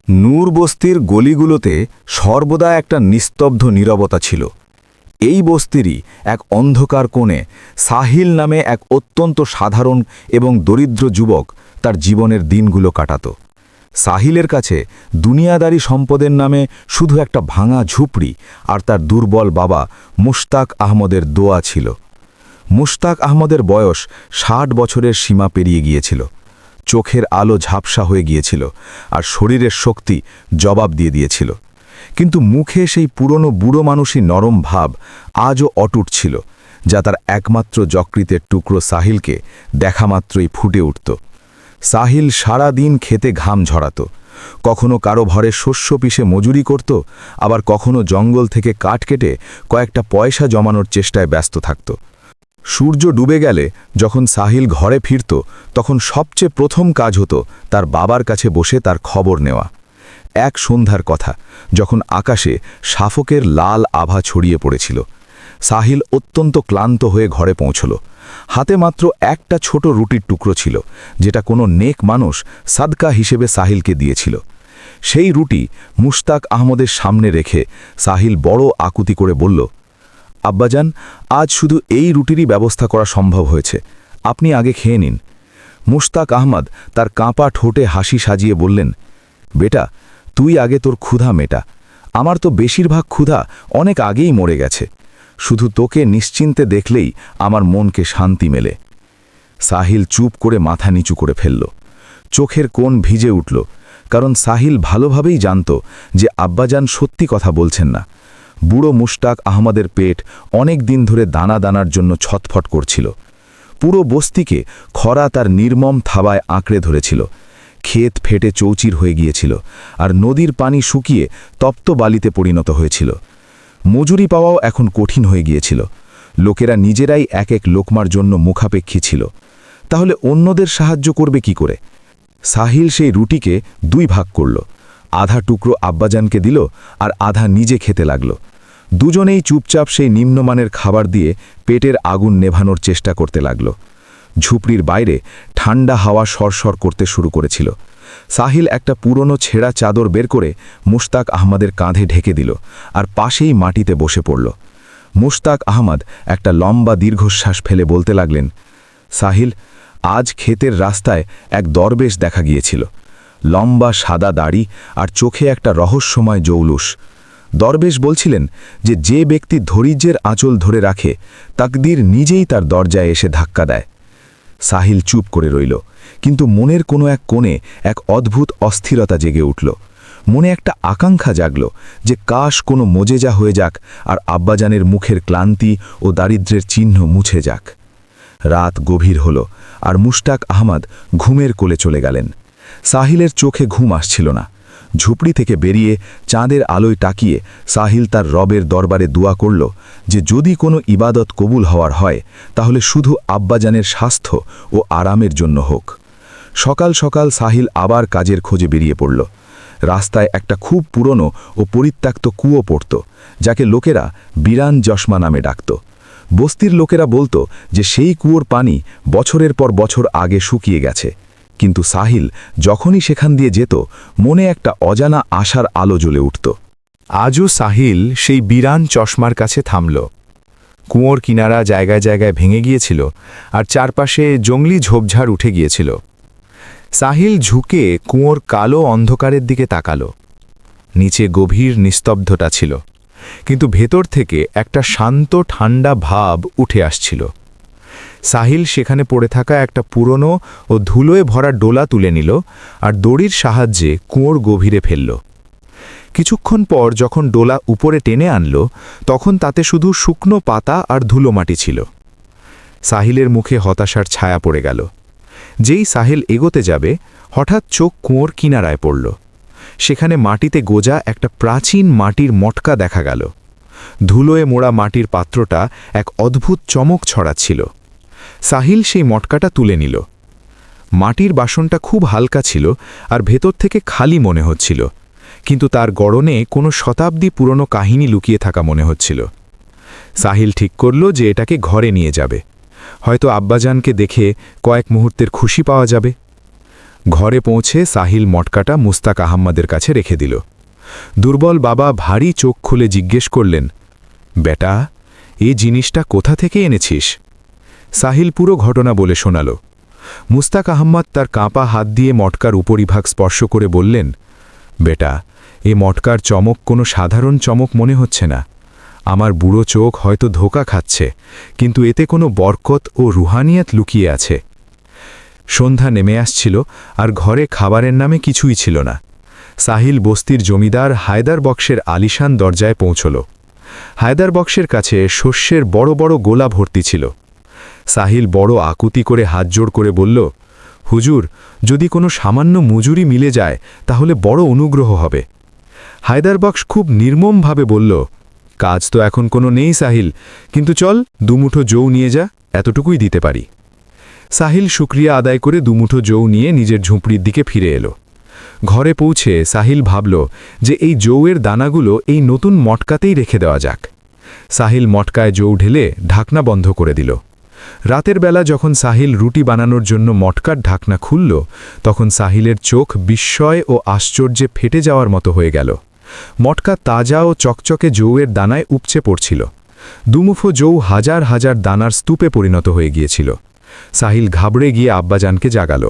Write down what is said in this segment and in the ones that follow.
নূর বস্তির গলিগুলোতে সর্বদা একটা নিস্তব্ধ নীরবতা ছিল। এই বস্তিরই এক অন্ধকার কোণে সাহিল নামে এক অত্যন্ত সাধারণ এবং দরিদ্র যুবক তার জীবনের দিনগুলো কাটাত। সাহিলের কাছে দুনিয়াদারি সম্পদের নামে শুধু একটা ভাঙা ঝুপড়ি আর তার দুর্বল বাবা মুশতাক আহমদের দোয়া ছিল। মুশতাক আহমদের বয়স ৬০ বছরের সীমা পেরিয়ে গিয়েছিল। চোখের আলো ঝাপসা হয়ে গিয়েছিল আর শরীরের শক্তি জবাব দিয়ে দিয়েছিল, কিন্তু মুখে সেই পুরনো বুড়ো মানুষই নরম ভাব আজও অটুট ছিল, যা তার একমাত্র যকৃতের টুকরো সাহিলকে দেখামাত্রই ফুটে উঠত। সাহিল সারা দিন খেতে ঘাম ঝরাত, কখনো কারো ঘরে শস্য পিষে মজুরি করত, আবার কখনো জঙ্গল থেকে কাঠ কেটে কয়েকটা পয়সা জমানোর চেষ্টায় ব্যস্ত থাকত। সূর্য ডুবে গেলে যখন সাহিল ঘরে ফিরত, তখন সবচেয়ে প্রথম কাজ হতো তার বাবার কাছে বসে তার খবর নেওয়া। এক সন্ধ্যার কথা, যখন আকাশে শাফকের লাল আভা ছড়িয়ে পড়েছিল, সাহিল অত্যন্ত ক্লান্ত হয়ে ঘরে পৌঁছল। হাতে মাত্র একটা ছোট রুটির টুকরো ছিল, যেটা কোনো নেক মানুষ সাদকা হিসেবে সাহিলকে দিয়েছিল। সেই রুটি মুশতাক আহমদের সামনে রেখে সাহিল বড় আকুতি করে বলল, আব্বাজান, আজ শুধু এই রুটিরই ব্যবস্থা করা সম্ভব হয়েছে, আপনি আগে খেয়ে নিন। মুশতাক আহমদ তার কাঁপা ঠোঁটে হাসি সাজিয়ে বললেন, বেটা, তুই আগে তোর ক্ষুধা মেটা, আমার তো বেশিরভাগ ক্ষুধা অনেক আগেই মরে গেছে। শুধু তোকে নিশ্চিন্তে দেখলেই আমার মনকে শান্তি মেলে। সাহিল চুপ করে মাথা নিচু করে ফেলল। চোখের কোণ ভিজে উঠল, কারণ সাহিল ভালোভাবেই জানত যে আব্বাজান সত্যি কথা বলছেন না। বুড়ো মুশতাক আহমদের পেট অনেক দিন ধরে দানা দানার জন্য ছটফট করছিল। পুরো বস্তিকে খরা তার নির্মম থাবায় আঁকড়ে ধরেছিল। ক্ষেত ফেটে চৌচির হয়ে গিয়েছিল, আর নদীর পানি শুকিয়ে তপ্ত বালিতে পরিণত হয়েছিল। মজুরি পাওয়াও এখন কঠিন হয়ে গিয়েছিল। লোকেরা নিজেরাই এক এক লোকমার জন্য মুখাপেক্ষী ছিল। তাহলে অন্যদের সাহায্য করবে কি করে? সাহিল সেই রুটিকে 2 ভাগ করল। আধা টুকরো আব্বাজানকে দিল, আর আধা নিজে খেতে লাগল। দুজনেই চুপচাপ সেই নিম্নমানের খাবার দিয়ে পেটের আগুন নেভানোর চেষ্টা করতে লাগল। ঝুপড়ির বাইরে ঠান্ডা হাওয়া সরসর করতে শুরু করেছিল। সাহিল একটা পুরনো ছেঁড়া চাদর বের করে মুশতাক আহমদের কাঁধে ঢেকে দিল, আর পাশেই মাটিতে বসে পড়ল। মুশতাক আহমদ একটা লম্বা দীর্ঘশ্বাস ফেলে বলতে লাগলেন, সাহিল, আজ ক্ষেতের রাস্তায় এক দরবেশ দেখা গিয়েছিল। লম্বা সাদা দাড়ি আর চোখে একটা রহস্যময় জৌলুস। দরবেশ বলছিলেন যে ব্যক্তি ধৈর্যের আঁচল ধরে রাখে, তাকদীর নিজেই তার দরজায় এসে ধাক্কা দেয়। সাহিল চুপ করে রইল, কিন্তু মনের কোনো এক কোণে এক অদ্ভুত অস্থিরতা জেগে উঠল। মনে একটা আকাঙ্ক্ষা জাগল যে কাশ কোনো মোজেজা হয়ে যাক, আর আব্বাজানের মুখের ক্লান্তি ও দারিদ্র্যের চিহ্ন মুছে যাক। রাত গভীর হল, আর মুশতাক আহমদ ঘুমের কোলে চলে গেলেন। সাহিলের চোখে ঘুম আসছিল না। ঝুপড়ি থেকে বেরিয়ে চাঁদের আলোয় তাকিয়ে সাহিল তার রবের দরবারে দোয়া করল যে যদি কোনো ইবাদত কবুল হওয়ার হয়, তাহলে শুধু আব্বাজানের স্বাস্থ্য ও আরামের জন্য হোক। সকাল সকাল সাহিল আবার কাজের খোঁজে বেরিয়ে পড়ল। রাস্তায় একটা খুব পুরনো ও পরিত্যক্ত কুয়ো পড়ত, যাকে লোকেরা বিরান চশমা নামে ডাকত। বস্তির লোকেরা বলতো যে সেই কুয়োর পানি বছরের পর বছর আগে শুকিয়ে গেছে, কিন্তু সাহিল যখনই সেখান দিয়ে যেত, মনে একটা অজানা আশার আলো জ্বলে উঠত। আজও সাহিল সেই বিরান চশমার কাছে থামল। কুয়োর কিনারা জায়গায় জায়গায় ভেঙে গিয়েছিল, আর চারপাশে জঙ্গলি ঝোপঝাড় উঠে গিয়েছিল। সাহিল ঝুঁকে কুয়োর কালো অন্ধকারের দিকে তাকাল। নিচে গভীর নিস্তব্ধতা ছিল, কিন্তু ভেতর থেকে একটা শান্ত ঠান্ডা ভাব উঠে আসছিল। সাহিল সেখানে পড়ে থাকা একটা পুরনো ও ধুলোয় ভরা ডোলা তুলে নিল, আর দড়ির সাহায্যে কুয়োর গভীরে ফেলল। কিছুক্ষণ পর যখন ডোলা উপরে টেনে আনল, তখন তাতে শুধু শুকনো পাতা আর ধুলো মাটি ছিল। সাহিলের মুখে হতাশার ছায়া পড়ে গেল। যেই সাহিল এগোতে যাবে, হঠাৎ চোখ কুয়োর কিনারায় পড়ল। সেখানে মাটিতে গোজা একটা প্রাচীন মাটির মটকা দেখা গেল। ধুলোয় মোড়া মাটির পাত্রটা এক অদ্ভুত চমক ছড়াচ্ছিল। সাহিল সেই মটকাটা তুলে নিল। মাটির বাসনটা খুব হালকা ছিল, আর ভেতর থেকে খালি মনে হচ্ছিল, কিন্তু তার গড়নে কোনো শতাব্দী পুরনো কাহিনী লুকিয়ে থাকা মনে হচ্ছিল। সাহিল ঠিক করল যে এটাকে ঘরে নিয়ে যাবে। হয়তো আব্বাজানকে দেখে কয়েক মুহূর্তের খুশি পাওয়া যাবে। ঘরে পৌঁছে সাহিল মটকাটা মুস্তাক আহম্মদের কাছে রেখে দিল। দুর্বল বাবা ভারী চোখ খুলে জিজ্ঞেস করলেন, বেটা, এই জিনিসটা কোথা থেকে এনেছিস? সাহিল পুরো ঘটনা বলে শোনাল। মুস্তাক আহম্মদ তার কাঁপা হাত দিয়ে মটকার উপরিভাগ স্পর্শ করে বললেন, বেটা, এ মটকার চমক কোনো সাধারণ চমক মনে হচ্ছে না। আমার বুড়ো চোখ হয়তো ধোঁকা খাচ্ছে, কিন্তু এতে কোনো বরকত ও রুহানিয়াত লুকিয়ে আছে। সন্ধ্যা নেমে আসছিল, আর ঘরে খাবারের নামে কিছুই ছিল না। সাহিল বস্তির জমিদার হায়দার বক্সের আলিশান দরজায় পৌঁছল। হায়দার বক্সের কাছে শস্যের বড় বড় গোলা ভর্তি ছিল। সাহিল বড় আকুতি করে হাতজোড় করে বলল, হুজুর, যদি কোনো সামান্য মজুরি মিলে যায় তাহলে বড় অনুগ্রহ হবে। হায়দার বক্স খুব নির্মমভাবে বলল, কাজ তো এখন কোনো নেই সাহিল, কিন্তু চল দুমুঠো জৌ নিয়ে যা, এতটুকুই দিতে পারি। সাহিল শুক্রিয়া আদায় করে দুমুঠো জৌ নিয়ে নিজের ঝুঁপড়ির দিকে ফিরে এলো। ঘরে পৌঁছে সাহিল ভাবল যে এই জৌয়ের দানাগুলো এই নতুন মটকাতেই রেখে দেওয়া যাক। সাহিল মটকায় জৌ ঢেলে ঢাকনা বন্ধ করে দিল। রাতের বেলা যখন সাহিল রুটি বানানোর জন্য মটকার ঢাকনা খুলল, তখন সাহিলের চোখ বিস্ময় ও আশ্চর্যে ফেটে যাওয়ার মতো হয়ে গেল। মটকা তাজা ও চকচকে জৌয়ের দানায় উপচে পড়ছিল। দুমুঠো জৌ হাজার হাজার দানার স্তূপে পরিণত হয়ে গিয়েছিল। সাহিল ঘাবড়ে গিয়ে আব্বাজানকে জাগাল।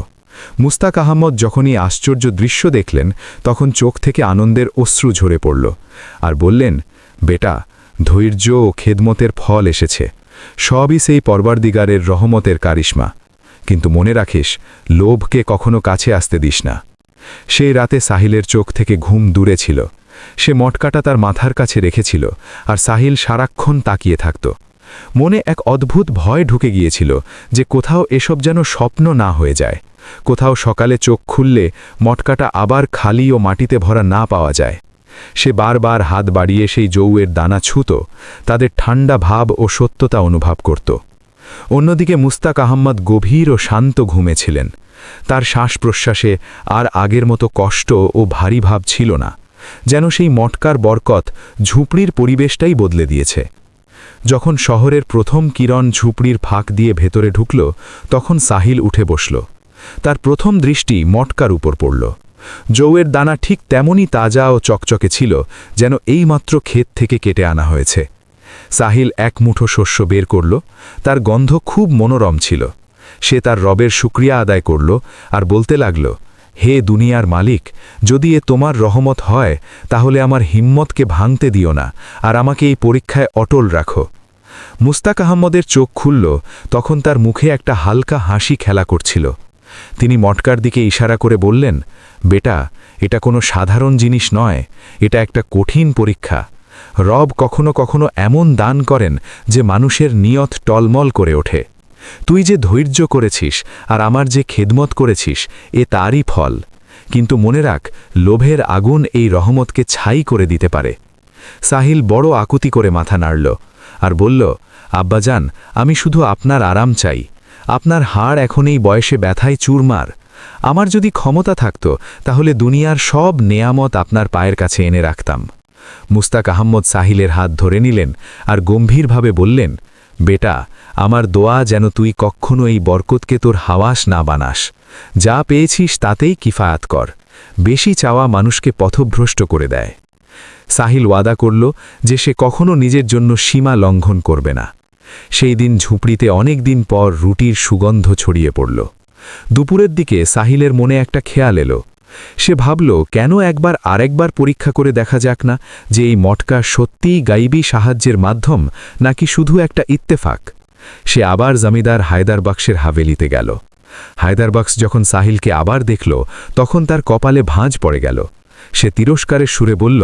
মুস্তাক আহম্মদ যখনই আশ্চর্য দৃশ্য দেখলেন, তখন চোখ থেকে আনন্দের অশ্রু ঝরে পড়ল, আর বললেন, বেটা, ধৈর্য ও খেদমতের ফল এসেছে। সবই সেই পরওয়ারদিগারের রহমতের কারিশমা। কিন্তু মনে রাখিস, লোভকে কখনো কাছে আসতে দিস না। সেই রাতে সাহিলের চোখ থেকে ঘুম দূরে ছিল। সে মটকাটা তার মাথার কাছে রেখেছিল, আর সাহিল সারাক্ষণ তাকিয়ে থাকত। মনে এক অদ্ভুত ভয় ঢুকে গিয়েছিল যে কোথাও এসব যেন স্বপ্ন না হয়ে যায়, কোথাও সকালে চোখ খুললে মটকাটা আবার খালি ও মাটিতে ভরা না পাওয়া যায়। সে বারবার হাত বাড়িয়ে সেই জৌয়ের দানা ছুঁত, তাদের ঠান্ডা ভাব ও সত্যতা অনুভব করত। অন্যদিকে মুস্তাক আহম্মদ গভীর ও শান্ত ঘুমেছিলেন। তার শ্বাস প্রশ্বাসে আর আগের মতো কষ্ট ও ভারী ভাব ছিল না, যেন সেই মটকার বরকত ঝুপড়ির পরিবেশটাই বদলে দিয়েছে। যখন শহরের প্রথম কিরণ ঝুপড়ির ফাঁক দিয়ে ভেতরে ঢুকল, তখন সাহিল উঠে বসল। তার প্রথম দৃষ্টি মটকার উপর পড়ল। জৌয়ের দানা ঠিক তেমনই তাজা ও চকচকে ছিল, যেন এইমাত্র ক্ষেত থেকে কেটে আনা হয়েছে। সাহিল এক মুঠো শস্য বের করল। তার গন্ধ খুব মনোরম ছিল। সে তার রবের শুকরিয়া আদায় করল আর বলতে লাগল, হে দুনিয়ার মালিক, যদি এ তোমার রহমত হয় তাহলে আমার হিম্মতকে ভাঙতে দিও না, আর আমাকে এই পরীক্ষায় অটল রাখো। মুস্তাক আহম্মদের চোখ খুলল, তখন তার মুখে একটা হালকা হাসি খেলা করছিল। তিনি মটকার দিকে ইশারা করে বললেন, বেটা, এটা কোনো সাধারণ জিনিস নয়, এটা একটা কঠিন পরীক্ষা। রব কখনো কখনো এমন দান করেন যে মানুষের নিয়ত টলমল করে ওঠে। তুই যে ধৈর্য করেছিস আর আমার যে খেদমত করেছিস, এ তারই ফল। কিন্তু মনে রাখ, লোভের আগুন এই রহমতকে ছাই করে দিতে পারে। সাহিল বড় আকুতি করে মাথা নাড়ল আর বলল, আব্বাজান, আমি শুধু আপনার আরাম চাই। আপনার হাড় এখন এই বয়সে ব্যথায় চুরমার। আমার যদি ক্ষমতা থাকত তাহলে দুনিয়ার সব নেয়ামত আপনার পায়ের কাছে এনে রাখতাম। মুস্তাক আহম্মদ সাহিলের হাত ধরে নিলেন আর গম্ভীরভাবে বললেন, বেটা, আমার দোয়া যেন তুই কখনো এই বরকতকে তোর হাওয়াস না বানাস। যা পেয়েছিস তাতেই কিফায়াত কর। বেশি চাওয়া মানুষকে পথভ্রষ্ট করে দেয়। সাহিল ওয়াদা করল যে সে কখনো নিজের জন্য সীমা লঙ্ঘন করবে না। সেই দিন ঝুপড়িতে অনেক দিন পর রুটির সুগন্ধ ছড়িয়ে পড়ল। দুপুরের দিকে সাহিলের মনে একটা খেয়াল এলো। সে ভাবল, কেন একবার আরেকবার পরীক্ষা করে দেখা যাক না যে এই মটকা সত্যিই গাইবী সাহায্যের মাধ্যম নাকি শুধু একটা ইত্তেফাক। সে আবার জমিদার হায়দার বক্সের হাভেলিতে গেল। হায়দার বক্স যখন সাহিলকে আবার দেখল, তখন তার কপালে ভাঁজ পড়ে গেল। সে তিরস্কারের সুরে বলল,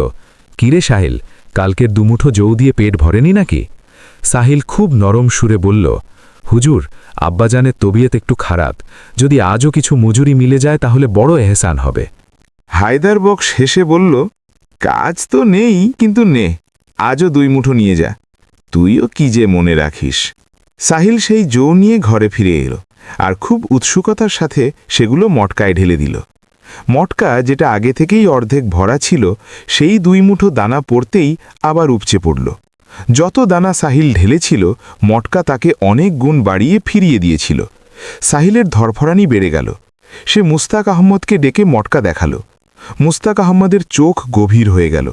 কিরে সাহিল, কালকের দুমুঠো জৌ দিয়ে পেট ভরেনি নাকি? সাহিল খুব নরম সুরে বলল, হুজুর, আব্বাজানের তবিয়ত একটু খারাপ। যদি আজও কিছু মজুরি মিলে যায় তাহলে বড় এহসান হবে। হায়দার বক্স হেসে বলল, কাজ তো নেই, কিন্তু নে, আজও 2 মুঠো নিয়ে যা। তুইও কি যে মনে রাখিস। সাহিল সেই জৌ নিয়ে ঘরে ফিরে এলো আর খুব উৎসুকতার সাথে সেগুলো মটকায় ঢেলে দিল। মটকা যেটা আগে থেকেই অর্ধেক ভরা ছিল, সেই 2 মুঠো দানা পড়তেই আবার উপচে পড়ল। যত দানা সাহিল ঢেলেছিল, মটকা তাকে অনেক গুণ বাড়িয়ে ফিরিয়ে দিয়েছিল। সাহিলের ধরফরানি বেড়ে গেল। সে মুস্তাক আহমদকে ডেকে মটকা দেখালো। মুস্তাক আহমদের চোখ গভীর হয়ে গেল।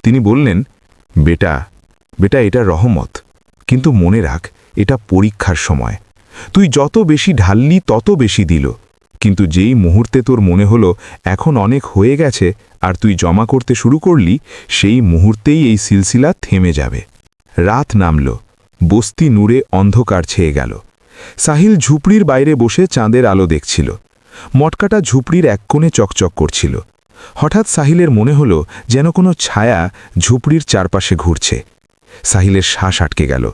তিনি বললেন, বেটা বেটা এটা রহমত, কিন্তু মনে রাখ এটা পরীক্ষার সময়। তুই যত বেশি ঢাললি তত বেশি দিল, কিন্তু যেই মুহূর্তে তোর মনে হলো এখন অনেক হয়ে গেছে আর তুই জমা করতে শুরু করলি, সেই মুহূর্তেই এই সিলসিলা থেমে যাবে। রাত নামল, বস্তি নূরে অন্ধকার ছেয়ে গেল। সাহিল ঝুপড়ির বাইরে বসে চাঁদের আলো দেখছিল। মটকাটা ঝুপড়ির এক কোণে চকচক করছিল। হঠাৎ সাহিলের মনে হলো যেন কোনো ছায়া ঝুপড়ির চারপাশে ঘুরছে। সাহিলের শ্বাস আটকে গেল।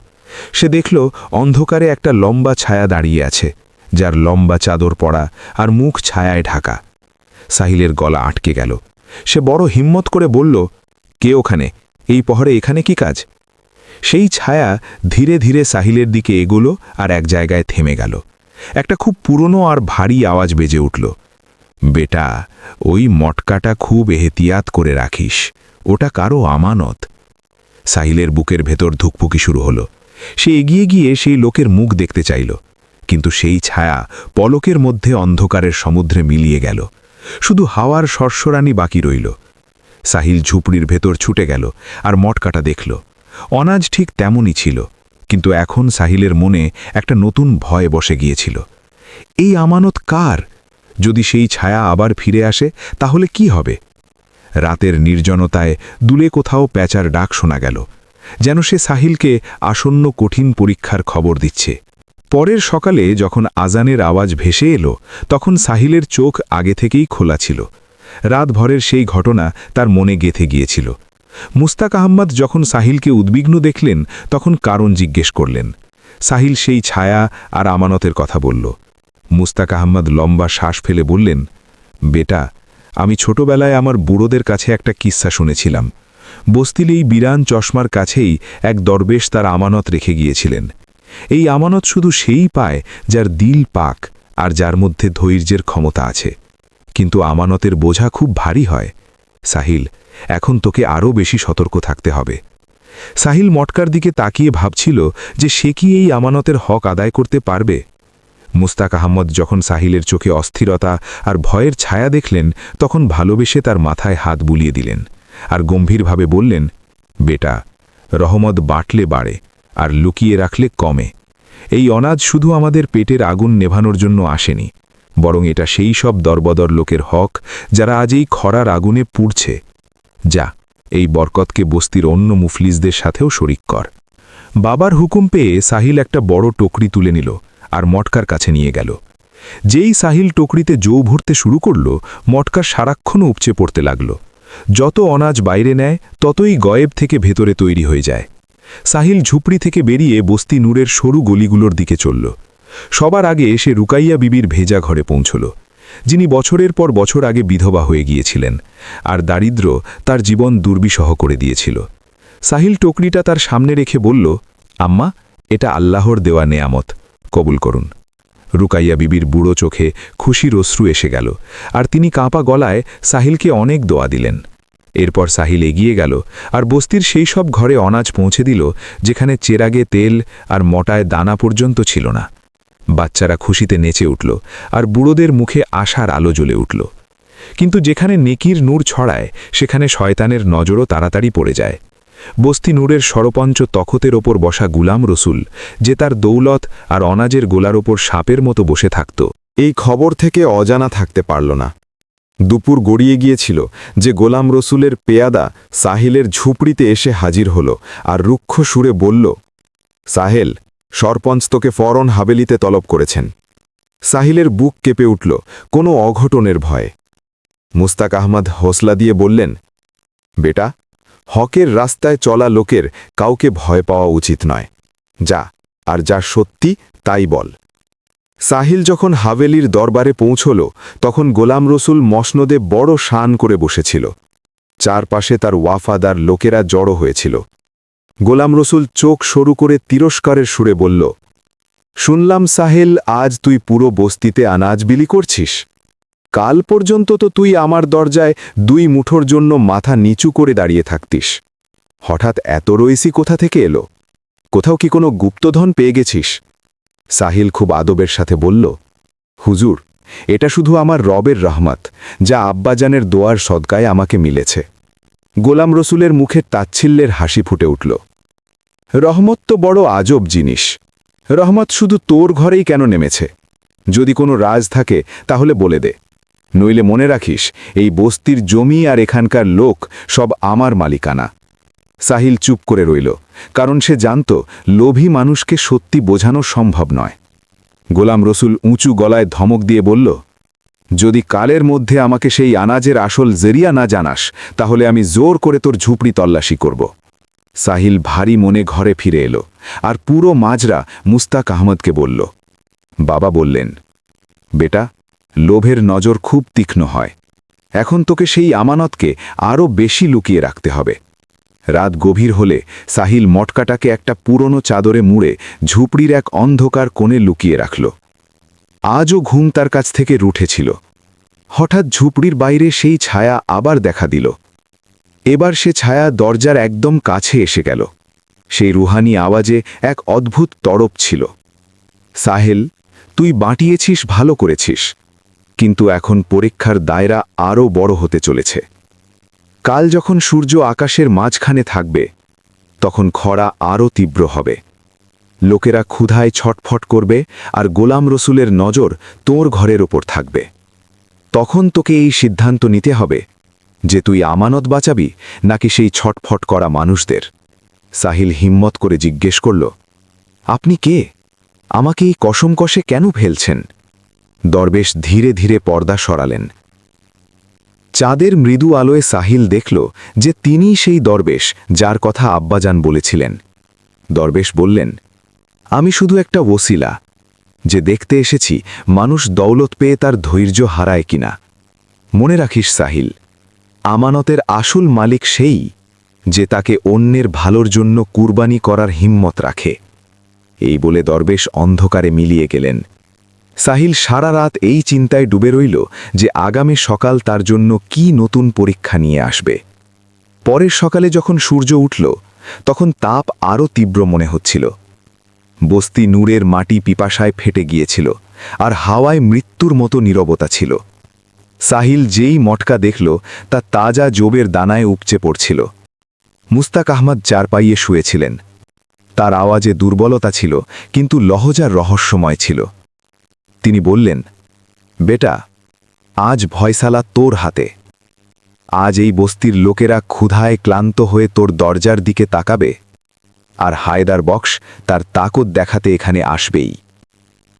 সে দেখল অন্ধকারে একটা লম্বা ছায়া দাঁড়িয়ে আছে, যার লম্বা চাদর পরা আর মুখ ছায়ায় ঢাকা। সাহিলের গলা আটকে গেল। সে বড় হিম্মত করে বলল, কে ওখানে? এই পহরে এখানে কি কাজ? সেই ছায়া ধীরে ধীরে সাহিলের দিকে এগোলো আর এক জায়গায় থেমে গেল। একটা খুব পুরনো আর ভারী আওয়াজ বেজে উঠল, বেটা ওই মটকাটা খুব এহতিয়াত করে রাখিস, ওটা কারো আমানত। সাহিলের বুকের ভেতর ধুকপুকি শুরু হলো। সে এগিয়ে গিয়ে সেই লোকের মুখ দেখতে চাইল, কিন্তু সেই ছায়া পলকের মধ্যে অন্ধকারের সমুদ্রে মিলিয়ে গেল। শুধু হাওয়ার সরসরানি বাকি রইল। সাহিল ঝুপড়ির ভেতর ছুটে গেল আর মটকাটা দেখল। অনাজ ঠিক তেমনই ছিল, কিন্তু এখন সাহিলের মনে একটা নতুন ভয় বসে গিয়েছিল। এই আমানত কার? যদি সেই ছায়া আবার ফিরে আসে তাহলে কি হবে? রাতের নির্জনতায় দূরে কোথাও প্যাঁচার ডাক শোনা গেল, যেন সে সাহিলকে আসন্ন কঠিন পরীক্ষার খবর দিচ্ছে। পরের সকালে যখন আজানের আওয়াজ ভেসে এলো, তখন সাহিলের চোখ আগে থেকেই খোলা ছিল। রাতভরের সেই ঘটনা তার মনে গেঁথে গিয়েছিল। মুস্তাক আহমদ যখন সাহিলকে উদ্বিগ্ন দেখলেন, তখন কারণ জিজ্ঞেস করলেন। সাহিল সেই ছায়া আর আমানতের কথা বলল। মুস্তাক আহমদ লম্বা শ্বাস ফেলে বললেন, বেটা আমি ছোটবেলায় আমার বুড়োদের কাছে একটা কিস্সা শুনেছিলাম। বস্তির এই বিরান চশমার কাছেই এক দরবেশ তার আমানত রেখে গিয়েছিলেন। এই আমানত শুধু সেই পায় যার দিল পাক আর যার মধ্যে ধৈর্যের ক্ষমতা আছে। কিন্তু আমানতের বোঝা খুব ভারী হয়। সাহিল, এখন তোকে আরও বেশি সতর্ক থাকতে হবে। সাহিল মটকার দিকে তাকিয়ে ভাবছিল যে সে কি এই আমানতের হক আদায় করতে পারবে। মুস্তাক আহমদ যখন সাহিলের চোখে অস্থিরতা আর ভয়ের ছায়া দেখলেন, তখন ভালোবেসে তার মাথায় হাত বুলিয়ে দিলেন আর গম্ভীরভাবে বললেন, বেটা রহমত বাটলে বাড়ে আর লুকিয়ে রাখলে কমে। এই অনাজ শুধু আমাদের পেটের আগুন নেভানোর জন্য আসেনি, বরং এটা সেই সব দরবদর লোকের হক যারা আজ এই খরার আগুনে পুড়ছে। যা, এই বরকতকে বস্তির অন্য মুফলিসদের সাথেও শরিক কর। বাবার হুকুম পেয়ে সাহিল একটা বড় টকরি তুলে নিল আর মটকার কাছে নিয়ে গেল। যেই সাহিল টকরিতে জৌ ভরতে শুরু করল, মটকা সারাক্ষণ উপচে পড়তে লাগল। যত অনাজ বাইরে নেয় ততই গয়েব থেকে ভেতরে তৈরি হয়ে যায়। সাহিল ঝুপড়ি থেকে বেরিয়ে বস্তি নূরের সরু গলিগুলোর দিকে চলল। সবার আগে সে রুকাইয়া বিবির ভেজা ঘরে পৌঁছল, যিনি বছরের পর বছর আগে বিধবা হয়ে গিয়েছিলেন আর দারিদ্র তার জীবন দুর্বিষহ করে দিয়েছিল। সাহিল টকরিটা তার সামনে রেখে বলল, আম্মা, এটা আল্লাহর দেওয়া নেয়ামত, কবুল করুন। রুকাইয়া বিবির বুড়ো চোখে খুশির অশ্রু এসে গেল আর তিনি কাঁপা গলায় সাহিলকে অনেক দোয়া দিলেন। এরপর সাহিল এগিয়ে গেল আর বস্তির সেই সব ঘরে অনাজ পৌঁছে দিল যেখানে চেরাগে তেল আর মটায় দানা পর্যন্ত ছিল না। বাচ্চারা খুশিতে নেচে উঠল আর বুড়োদের মুখে আশার আলো জ্বলে উঠল। কিন্তু যেখানে নেকির নূর ছড়ায় সেখানে শয়তানের নজরও তাড়াতাড়ি পড়ে যায়। বস্তি নূরের সরপঞ্চ তখতের ওপর বসা গুলাম রসুল, যে তার দৌলত আর অনাজের গোলার ওপর সাপের মতো বসে থাকত, এই খবর থেকে অজানা থাকতে পারল না। দুপুর গড়িয়ে গিয়েছিল যে গোলাম রসুলের পেয়াদা সাহিলের ঝুপড়িতে এসে হাজির হল আর রুক্ষ সুরে বলল, সাহেল, সরপঞ্চ তোকে ফরন হাবেলিতে তলব করেছেন। সাহিলের বুক কেঁপে উঠল কোনো অঘটনের ভয়ে। মুস্তাক আহমদ হোসলা দিয়ে বললেন, বেটা, হকের রাস্তায় চলা লোকের কাউকে ভয় পাওয়া উচিত নয়। যা, আর যা সত্যি তাই বল। সাহিল যখন হাভেলির দরবারে পৌঁছল, তখন গোলাম রসুল মসনদে বড় শান করে বসেছিল। চারপাশে তার ওয়াফাদার লোকেরা জড়ো হয়েছিল। গোলাম রসুল চোখ সরু করে তিরস্কারের সুরে বলল, শুনলাম সাহেল, আজ তুই পুরো বস্তিতে আনাজ বিলি করছিস। কাল পর্যন্ত তো তুই আমার দরজায় 2 মুঠোর জন্য মাথা নিচু করে দাঁড়িয়ে থাকতিস। হঠাৎ এত রইসি কোথা থেকে এলো? কোথাও কি কোনো গুপ্তধন পেয়ে গেছিস? সাহিল খুব আদবের সাথে বলল, হুজুর, এটা শুধু আমার রবের রহমত, যা আব্বাজানের দোয়ার সদকায় আমাকে মিলেছে। গোলাম রসুলের মুখে তাচ্ছিল্যের হাসি ফুটে উঠল। রহমত তো বড় আজব জিনিস। রহমত শুধু তোর ঘরেই কেন নেমেছে? যদি কোনো রাজ থাকে তাহলে বলে দে, নইলে মনে রাখিস এই বস্তির জমি আর এখানকার লোক সব আমার মালিকানা। সাহিল চুপ করে রইল, কারণ সে জানত লোভী মানুষকে সত্যি বোঝানো সম্ভব নয়। গোলাম রসুল উঁচু গলায় ধমক দিয়ে বলল, যদি কালের মধ্যে আমাকে সেই আনাজের আসল জেরিয়া না জানাস, তাহলে আমি জোর করে তোর ঝুপড়ি তল্লাশি করব। সাহিল ভারী মনে ঘরে ফিরে এলো, আর পুরো মাজরা মুস্তাক আহমদকে বলল। বাবা বললেন, বেটা, লোভের নজর খুব তীক্ষ্ণ হয়। এখন তোকে সেই আমানতকে আরও বেশি লুকিয়ে রাখতে হবে। রাত গভীর হলে সাহিল মটকাটাকে একটা পুরনো চাদরে মুড়ে ঝুপড়ির এক অন্ধকার কোণে লুকিয়ে রাখল। আজও ঘুম তার কাছ থেকে রুঠেছিল। হঠাৎ ঝুপড়ির বাইরে সেই ছায়া আবার দেখা দিল। এবার সে ছায়া দরজার একদম কাছে এসে গেল। সেই রুহানি আওয়াজে এক অদ্ভুত তড়প ছিল। সাহেল, তুই বাঁটিয়েছিস, ভালো করেছিস, কিন্তু এখন পরীক্ষার দায়রা আরও বড় হতে চলেছে। কাল যখন সূর্য আকাশের মাঝখানে থাকবে, তখন খরা আরও তীব্র হবে। লোকেরা ক্ষুধায় ছটফট করবে, আর গোলাম রসুলের নজর তোর ঘরের ওপর থাকবে। তখন তোকে এই সিদ্ধান্ত নিতে হবে যে তুই আমানত বাঁচাবি নাকি সেই ছটফট করা মানুষদের। সাহিল হিম্মত করে জিজ্ঞেস করল, আপনি কে? আমাকে এই কসম কষে কেন ফেলছেন? দরবেশ ধীরে ধীরে পর্দা সরালেন। চাঁদের মৃদু আলোয় সাহিল দেখল যে তিনিই সেই দরবেশ যার কথা আব্বাজান বলেছিলেন। দরবেশ বললেন, আমি শুধু একটা ওসিলা, যে দেখতে এসেছি মানুষ দৌলত পেয়ে তার ধৈর্য হারায় কিনা। মনে রাখিস সাহিল, আমানতের আসল মালিক সেই যে তাকে অন্যের ভালোর জন্য কুরবানি করার হিম্মত রাখে। এই বলে দরবেশ অন্ধকারে মিলিয়ে গেলেন। সাহিল সারা রাত এই চিন্তায় ডুবে রইল যে আগামী সকাল তার জন্য কি নতুন পরীক্ষা নিয়ে আসবে। পরের সকালে যখন সূর্য উঠল, তখন তাপ আরও তীব্র মনে হচ্ছিল। বস্তি নূরের মাটি পিপাসায় ফেটে গিয়েছিল, আর হাওয়ায় মৃত্যুর মতো নীরবতা ছিল। সাহিল যেই মটকা দেখল তা তাজা জোবের দানায় উপচে পড়ছিল। মুস্তাক আহমদ চারপাইয়ে শুয়েছিলেন। তার আওয়াজে দুর্বলতা ছিল, কিন্তু লহজার রহস্যময় ছিল। তিনি বললেন, বেটা, আজ ভয়সালা তোর হাতে। আজ এই বস্তির লোকেরা ক্ষুধায় ক্লান্ত হয়ে তোর দরজার দিকে তাকাবে, আর হায়দার বক্স তার তাকত দেখাতে এখানে আসবেই।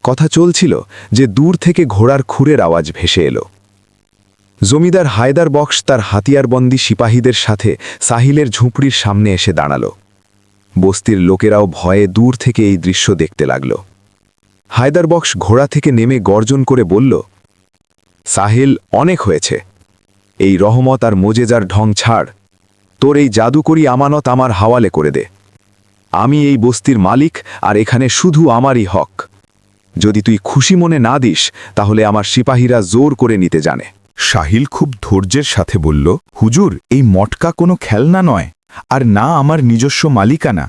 কথা চলছিল যে দূর থেকে ঘোড়ার খুরের আওয়াজ ভেসে এলো। জমিদার হায়দার বক্স তার হাতিয়ারবন্দি সিপাহীদের সাথে সাহিলের ঝুপড়ির সামনে এসে দাঁড়াল। বস্তির লোকেরাও ভয়ে দূর থেকে এই দৃশ্য দেখতে লাগল। হায়দার বক্স ঘোড়া থেকে নেমে গর্জন করে বলল, সাহিল, অনেক হয়েছে। এই রহমত আর মোজেজার ঢং ছাড়। তোর এই জাদুকরি আমানত আমার হাওয়ালে করে দে। আমি এই বস্তির মালিক, আর এখানে শুধু আমারই হক। যদি তুই খুশি মনে না দিস, তাহলে আমার সিপাহীরা জোর করে নিতে জানে। সাহিল খুব ধৈর্যের সাথে বলল, হুজুর, এই মটকা কোনো খেলনা নয়, আর না আমার নিজস্ব মালিকানা।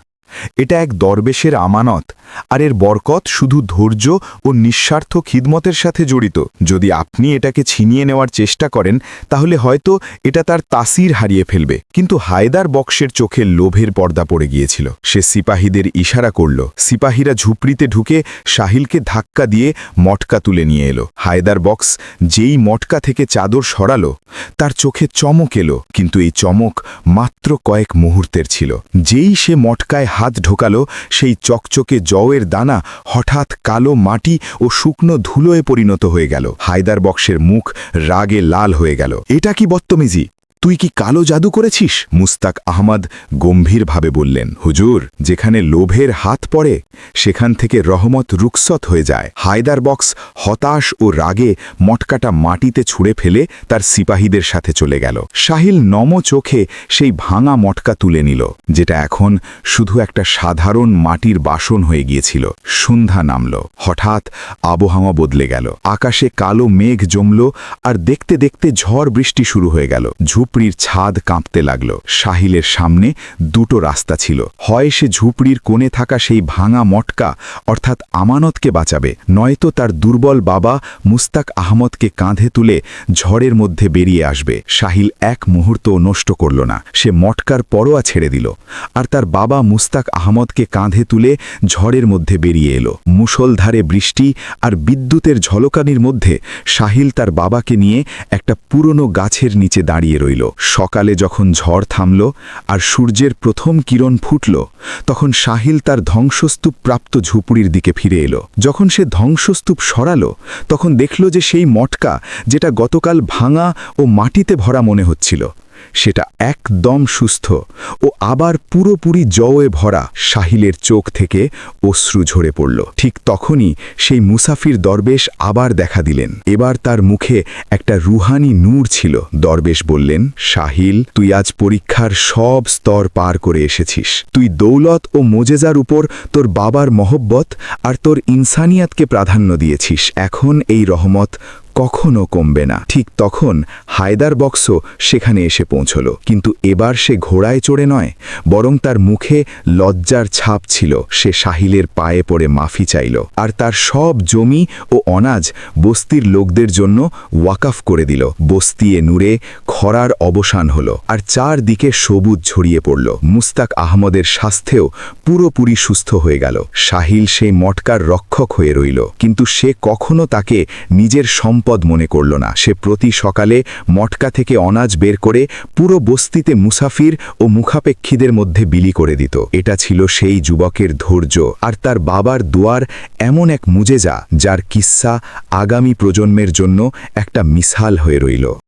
এটা এক দরবেশের আমানত, আর এর বরকত শুধু ধৈর্য ও নিঃস্বার্থ খিদমতের সাথে জড়িত। যদি আপনি এটাকে ছিনিয়ে নেওয়ার চেষ্টা করেন, তাহলে হয়তো এটা তার তাসির হারিয়ে ফেলবে। কিন্তু হায়দার বক্সের চোখে লোভের পর্দা পড়ে গিয়েছিল। সে সিপাহীদের ইশারা করল। সিপাহীরা ঝুপড়িতে ঢুকে সাহিলকে ধাক্কা দিয়ে মটকা তুলে নিয়ে এলো। হায়দার বক্স যেই মটকা থেকে চাদর সরালো, তার চোখে চমক এলো, কিন্তু এই চমক মাত্র কয়েক মুহূর্তের ছিল। যেই সে মটকায় হাত ঢোকালো, সেই চকচকে জওয়ের দানা হঠাৎ কালো মাটি ও শুকনো ধুলোয় পরিণত হয়ে গেল। হায়দার বক্সের মুখ রাগে লাল হয়ে গেল। এটা কি বদতমিজি? তুই কি কালো জাদু করেছিস? মুস্তাক আহমদ গম্ভীরভাবে বললেন, হুজুর, যেখানে লোভের হাত পড়ে সেখান থেকে রহমত রুকসত হয়ে যায়। হায়দার বক্স হতাশ ও রাগে মটকাটা মাটিতে ছুঁড়ে ফেলে তার সিপাহীদের সাথে চলে গেল। সাহিল নম চোখে সেই ভাঙা মটকা তুলে নিল, যেটা এখন শুধু একটা সাধারণ মাটির বাসন হয়ে গিয়েছিল। সন্ধ্যা নামল। হঠাৎ আবহাওয়া বদলে গেল। আকাশে কালো মেঘ জমল, আর দেখতে দেখতে ঝড় বৃষ্টি শুরু হয়ে গেল। ঝুপড়ির ছাদ কাঁপতে লাগল। সাহিলের সামনে দুটো রাস্তা ছিল, হয় সে ঝুপড়ির কোণে থাকা সেই ভাঙা মটকা অর্থাৎ আমানতকে বাঁচাবে, নয়তো তার দুর্বল বাবা মুস্তাক আহমদকে কাঁধে তুলে ঝড়ের মধ্যে বেরিয়ে আসবে। সাহিল এক মুহূর্তও নষ্ট করল না, সে মটকার পরোয়া ছেড়ে দিল আর তার বাবা মুস্তাক আহমদকে কাঁধে তুলে ঝড়ের মধ্যে বেরিয়ে এলো। মুষলধারে বৃষ্টি আর বিদ্যুতের ঝলকানির মধ্যে সাহিল তার বাবাকে নিয়ে একটা পুরনো গাছের নিচে দাঁড়িয়ে রইল। সকালে যখন ঝড় থামল আর সূর্যের প্রথম কিরণ ফুটল, তখন সাহিল তার ধ্বংসস্তূপ প্রাপ্ত ঝুপড়ির দিকে ফিরে এলো। যখন সে ধ্বংসস্তূপ সরালো, তখন দেখল যে সেই মটকা, যেটা গতকাল ভাঙা ও মাটিতে ভরা মনে হচ্ছিল, সেটা একদম সুস্থ ও আবার পুরোপুরি জওয়ে ভরা। সাহিলের চোখ থেকে অশ্রু ঝরে পড়ল। ঠিক তখনই সেই মুসাফির দরবেশ আবার দেখা দিলেন। এবার তার মুখে একটা রুহানি নূর ছিল। দরবেশ বললেন, সাহিল, তুই আজ পরীক্ষার সব স্তর পার করে এসেছিস। তুই দৌলত ও মোজেজার উপর তোর বাবার মহব্বত আর তোর ইনসানিয়াতকে প্রাধান্য দিয়েছিস। এখন এই রহমত কখনো কমবে না। ঠিক তখন হায়দার বক্স সেখানে এসে পৌঁছল, কিন্তু এবার সে ঘোড়ায় চড়ে নয়, বরং তার মুখে লজ্জার ছাপ ছিল। সে সাহিলের পায়ে পড়ে মাফি চাইল আর তার সব জমি ও অনাজ বস্তির লোকদের জন্য ওয়াকাফ করে দিল। বস্তিয়ে নূরে খরার অবসান হল আর চারদিকে সবুজ ছড়িয়ে পড়ল। মুস্তাক আহমদের স্বাস্থ্যেও পুরোপুরি সুস্থ হয়ে গেল। সাহিল সেই মটকার রক্ষক হয়ে রইল, কিন্তু সে কখনো তাকে নিজের সম্পদ মনে করল না। সে প্রতি সকালে মটকা থেকে অনাজ বের করে পুরো বস্তিতে মুসাফির ও মুখাপেক্ষীদের মধ্যে বিলি করে দিত। এটা ছিল সেই যুবকের ধৈর্য আর তার বাবার দুয়ার, এমন এক মুজেজা যার কিস্সা আগামী প্রজন্মের জন্য একটা মিসাল হয়ে রইল।